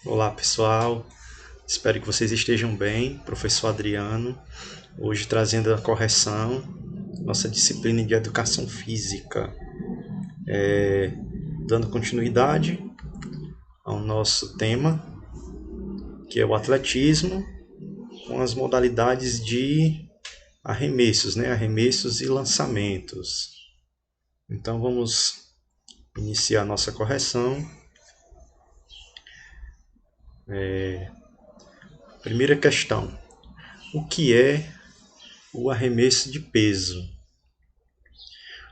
Olá pessoal, espero que vocês estejam bem. Professor Adriano, hoje trazendo a correção, nossa disciplina de Educação Física, dando continuidade ao nosso tema, que é o atletismo, com as modalidades de arremessos, né? Arremessos e lançamentos. Então vamos iniciar nossa correção. Primeira questão: o que é o arremesso de peso?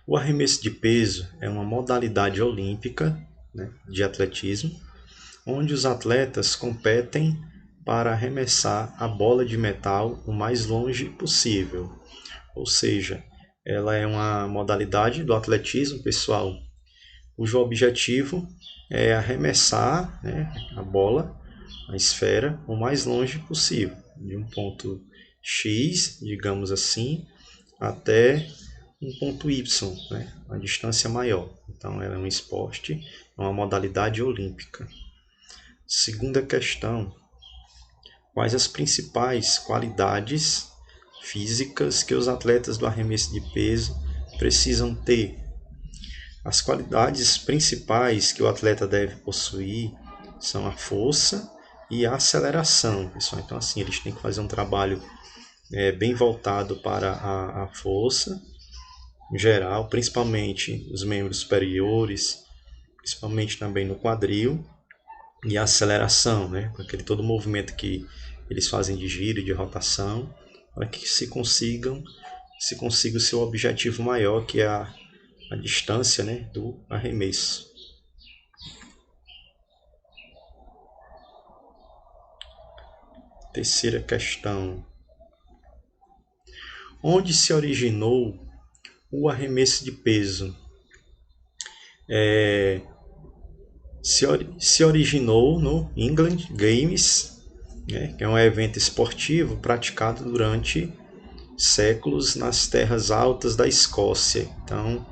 O arremesso de peso é uma modalidade olímpica, né, de atletismo, onde os atletas competem para arremessar a bola de metal o mais longe possível. Ou seja, ela é uma modalidade do atletismo, pessoal, cujo objetivo é arremessar, né, a bola, a esfera, o mais longe possível, de um ponto X, digamos assim, até um ponto Y, né, uma distância maior. Então, ela é um esporte, é uma modalidade olímpica. Segunda questão: quais as principais qualidades físicas que os atletas do arremesso de peso precisam ter? As qualidades principais que o atleta deve possuir são a força e a aceleração, pessoal. Então, assim, eles têm que fazer um trabalho bem voltado para a força em geral, principalmente os membros superiores, principalmente também no quadril, e a aceleração, né? Aquele todo movimento que eles fazem de giro e de rotação, para que se consiga o seu objetivo maior, que é a distância, né, do arremesso. Terceira questão: onde se originou o arremesso de peso? Se originou no England Games, né, que é um evento esportivo praticado durante séculos nas terras altas da Escócia. Então,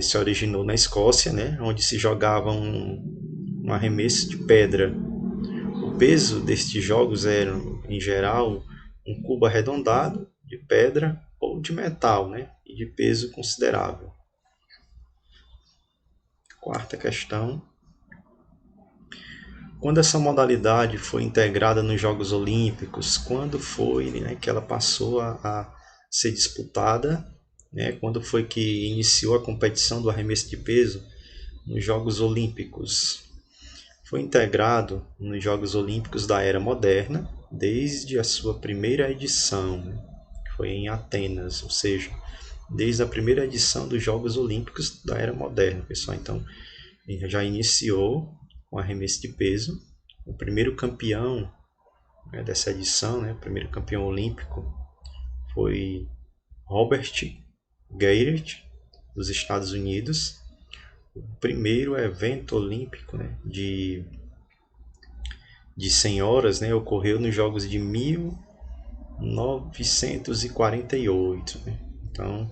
se originou na Escócia, né, onde se jogava um arremesso de pedra. O peso destes jogos era, em geral, um cubo arredondado de pedra ou de metal, né, e de peso considerável. Quarta questão: quando essa modalidade foi integrada nos Jogos Olímpicos, quando foi, né, que ela passou a ser disputada, né, quando foi que iniciou a competição do arremesso de peso nos Jogos Olímpicos? Foi integrado nos Jogos Olímpicos da Era Moderna, desde a sua primeira edição, né, que foi em Atenas, ou seja, desde a primeira edição dos Jogos Olímpicos da Era Moderna, pessoal. Então, já iniciou com arremesso de peso. O primeiro campeão, né, dessa edição, né, o primeiro campeão olímpico, foi Robert Garrett, dos Estados Unidos. O primeiro evento olímpico, né, de senhoras, né, ocorreu nos Jogos de 1948. Né? Então,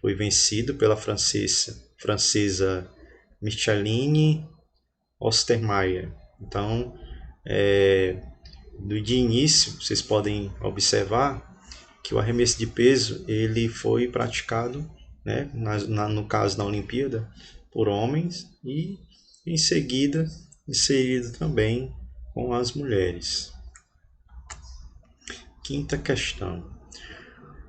foi vencido pela francesa Micheline Ostermeyer. Então, de início, vocês podem observar que o arremesso de peso ele foi praticado, né, no caso na Olimpíada, por homens e em seguida inserido também com as mulheres. Quinta questão: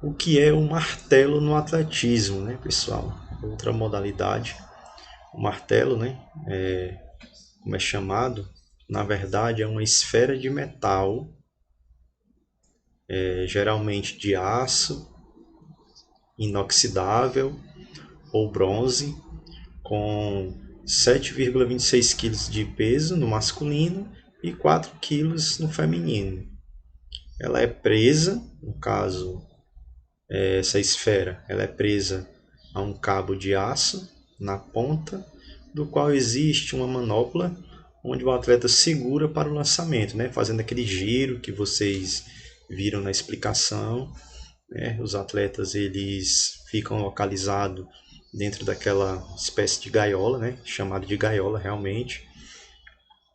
o que é o martelo no atletismo, né, pessoal? Outra modalidade. O martelo, né, como é chamado, na verdade é uma esfera de metal, geralmente de aço inoxidável ou bronze, com 7,26 kg de peso no masculino e 4 kg no feminino. Ela é presa, no caso, essa esfera, ela é presa a um cabo de aço na ponta, do qual existe uma manopla onde o atleta segura para o lançamento, né? Fazendo aquele giro que vocês viram na explicação. Né? Os atletas eles ficam localizados dentro daquela espécie de gaiola, né? Chamado de gaiola realmente,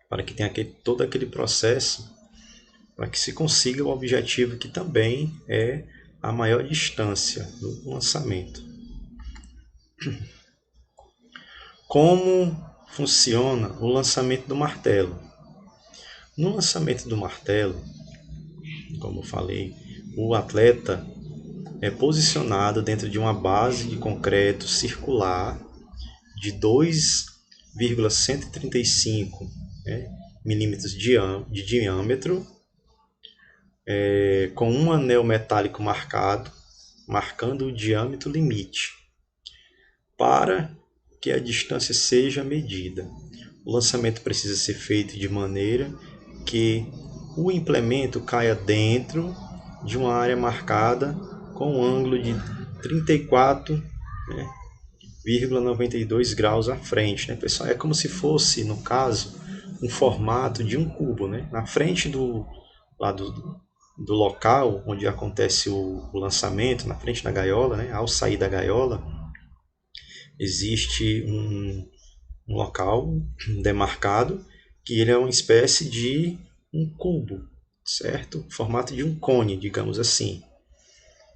para que tenha todo aquele processo, para que se consiga o objetivo que também é a maior distância do lançamento. Como funciona o lançamento do martelo? No lançamento do martelo, como eu falei, o atleta é posicionado dentro de uma base de concreto circular de 2,135 milímetros de diâmetro, com um anel metálico marcando o diâmetro limite, para que a distância seja medida. O lançamento precisa ser feito de maneira que o implemento caia dentro de uma área marcada com um ângulo de 34,92 graus à frente, pessoal? É como se fosse, no caso, um formato de um cubo, na frente do local onde acontece o lançamento, na frente da gaiola, ao sair da gaiola, existe um local demarcado que ele é uma espécie de um cubo, certo? Formato de um cone, digamos assim.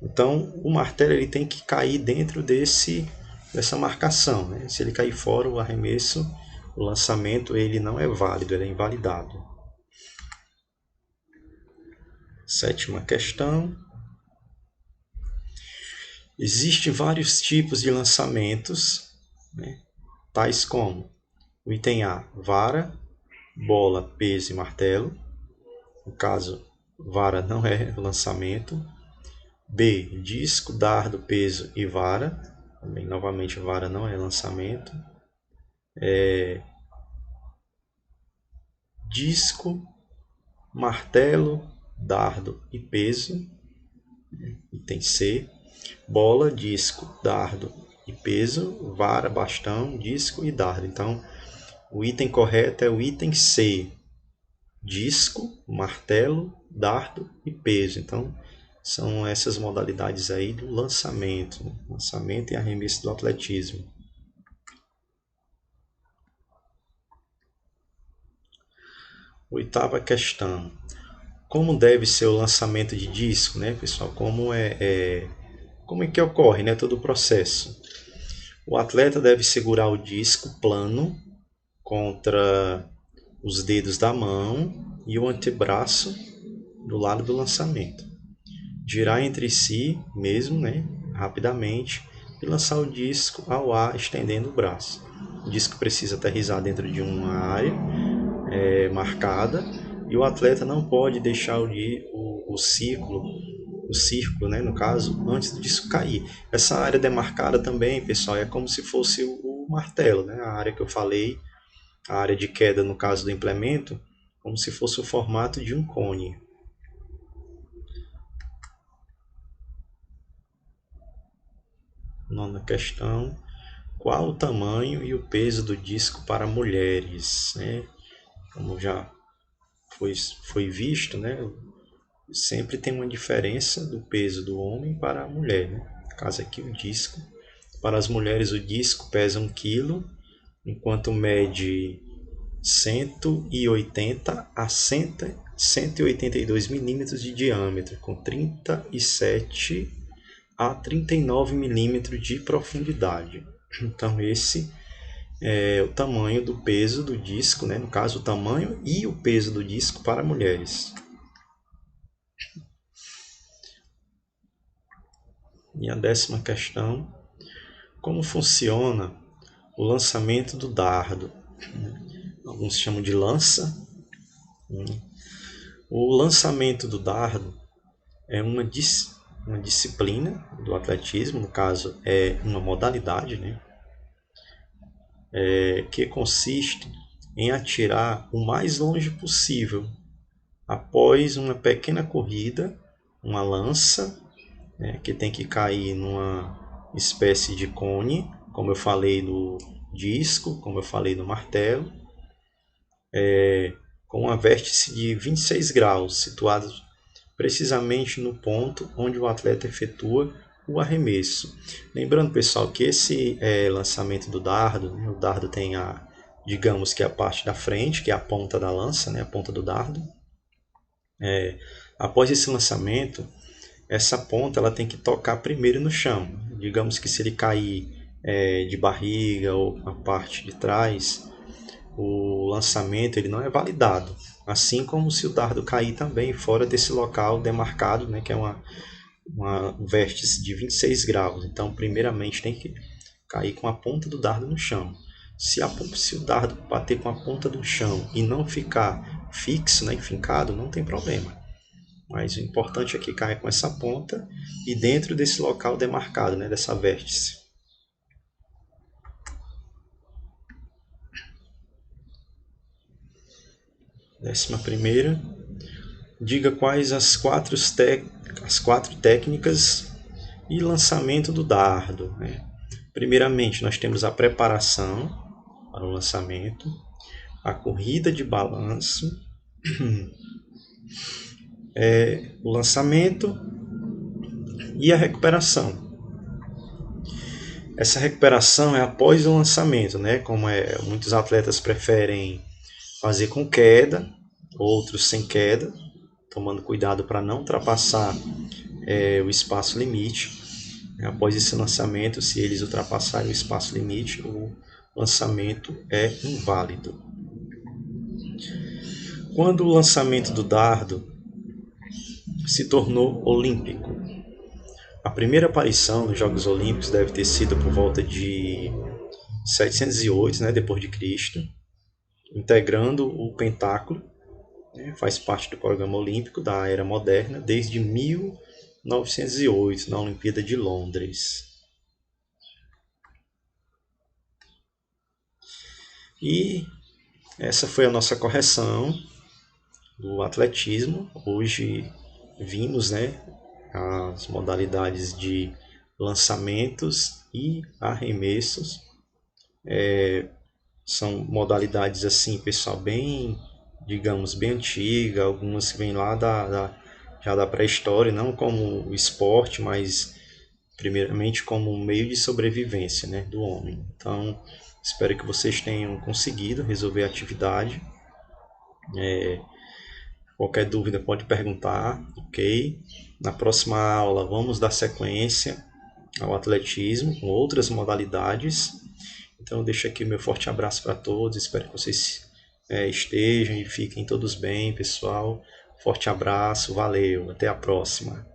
Então, o martelo ele tem que cair dentro dessa marcação. Se ele cair fora, o arremesso, o lançamento, ele não é válido, ele é invalidado. 7ª questão. Existem vários tipos de lançamentos, tais como o item A, vara, bola, peso e martelo. No caso, vara não é lançamento. B, disco, dardo, peso e vara. Também, novamente, vara não é lançamento. Disco, martelo, dardo e peso. Item C. Bola, disco, dardo e peso. Vara, bastão, disco e dardo. Então, o item correto é o item C. Disco, martelo, dardo e peso. Então, são essas modalidades aí do lançamento. Lançamento e arremesso do atletismo. Oitava questão. Como deve ser o lançamento de disco, pessoal? Como é que ocorre, todo o processo? O atleta deve segurar o disco plano contra os dedos da mão e o antebraço do lado do lançamento. Girar entre si mesmo, rapidamente, e lançar o disco ao ar, estendendo o braço. O disco precisa aterrissar dentro de uma área marcada, e o atleta não pode deixar o círculo, no caso, antes do disco cair. Essa área demarcada também, pessoal, é como se fosse o martelo, a área que eu falei, a área de queda, no caso do implemento, como se fosse o formato de um cone. Nona questão. Qual o tamanho e o peso do disco para mulheres? Como já foi visto, sempre tem uma diferença do peso do homem para a mulher. No caso aqui, o disco. Para as mulheres, o disco pesa 1 kg, enquanto mede 180 a 182 milímetros de diâmetro, com 37 a 39 milímetros de profundidade. Então, esse é o tamanho do peso do disco, no caso, o tamanho e o peso do disco para mulheres. E a 10ª questão. Como funciona o lançamento do dardo? Alguns chamam de lança. O lançamento do dardo é uma disciplina do atletismo, no caso, é uma modalidade, que consiste em atirar o mais longe possível após uma pequena corrida, uma lança, que tem que cair numa espécie de cone, como eu falei do disco, como eu falei do martelo, com uma vértice de 26 graus, situado precisamente no ponto onde o atleta efetua o arremesso. Lembrando, pessoal, que esse lançamento do dardo, o dardo tem a digamos que é a parte da frente, que é a ponta da lança, né, a ponta do dardo. Após esse lançamento, essa ponta ela tem que tocar primeiro no chão. Digamos que se ele cair de barriga ou na parte de trás, o lançamento ele não é validado. Assim como se o dardo cair também fora desse local demarcado, né, que é um vértice de 26 graus. Então, primeiramente, tem que cair com a ponta do dardo no chão. Se o dardo bater com a ponta do chão e não ficar fixo, né, fincado, não tem problema. Mas o importante é que caia com essa ponta e dentro desse local demarcado, né, dessa vértice. Décima primeira. Diga quais as quatro técnicas e lançamento do dardo, né? Primeiramente, nós temos a preparação para o lançamento, a corrida de balanço, o lançamento e a recuperação. Essa recuperação é após o lançamento, né? Como muitos atletas preferem fazer com queda, outros sem queda, tomando cuidado para não ultrapassar o espaço limite. Após esse lançamento, se eles ultrapassarem o espaço limite, o lançamento é inválido. Quando o lançamento do dardo se tornou olímpico? A primeira aparição nos Jogos Olímpicos deve ter sido por volta de 708, né, depois de Cristo, integrando o pentáculo, né, faz parte do programa olímpico da era moderna desde 1908, na Olimpíada de Londres. E essa foi a nossa correção do atletismo. Hoje vimos, né, as modalidades de lançamentos e arremessos. São modalidades assim, pessoal, bem, digamos, bem antiga, algumas que vêm lá já da pré-história, não como esporte, mas primeiramente como um meio de sobrevivência, né, do homem. Então, espero que vocês tenham conseguido resolver a atividade. Qualquer dúvida pode perguntar, ok? Na próxima aula vamos dar sequência ao atletismo com outras modalidades. Então eu deixo aqui o meu forte abraço para todos, espero que vocês estejam e fiquem todos bem, pessoal. Forte abraço, valeu, até a próxima.